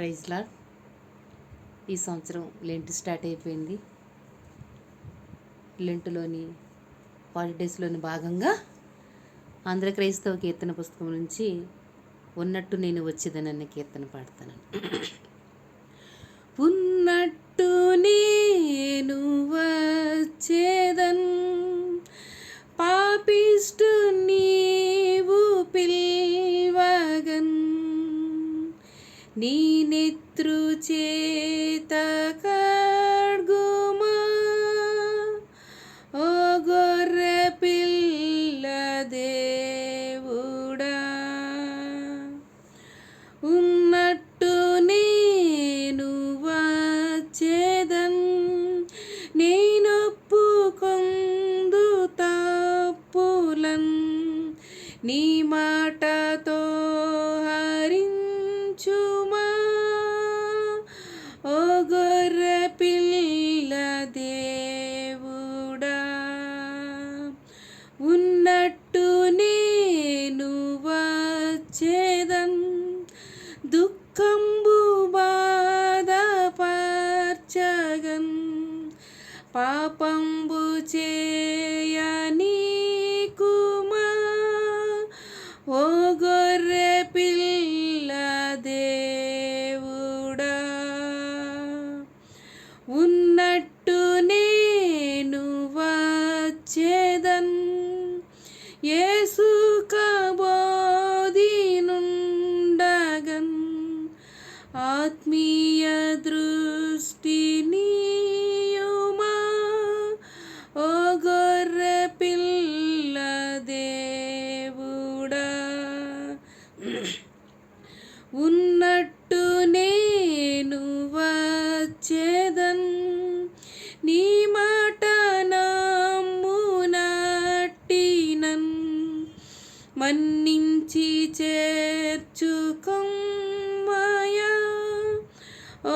Praise lord. ఈ సంవత్సరం Lent start అయిపోయింది. లెంటులోని 40 డేస్లోని భాగంగా ఆంధ్ర క్రైస్తవ కీర్తన పుస్తకం నుంచి ఉన్నట్టు నేను వచ్చేదనన్న కీర్తన పాడతాను. ఉన్నట్టు నేను వచ్చేదన్ పాపిష్టు నీవు పిల్వగన్ నీ నెత్రు చేత కడ్గుమా ఓ గొర్రె పిల్ల దేవుడా. ఉన్నట్టు నేను వచ్చేదన్ నేనొప్పుకొందు తప్పులన్ నీ మాటతో హరించుమా ఓ గొర్రె పిల్ల దేవుడా. ఉన్నట్టు నేను వచ్చేదన్ దుఃఖంబు బాధపర్చగన్ పాపంబు చేయనీకుమా ఓ గొర్రె పిల్ల దేవుడా. ఉన్నట్టు నేను వచ్చేదన్ యేసు కబోధినుండగన్ ఆత్మీయ దృష్టి నీయుమా ఓ గొర్రె పిల్ల దేవుడా. ఉన్నట్టు నేను వచ్చేదన్ నీ మాట నమ్మునట్టినన్ మన్నించి చేర్చుకొమ్మయా ఓ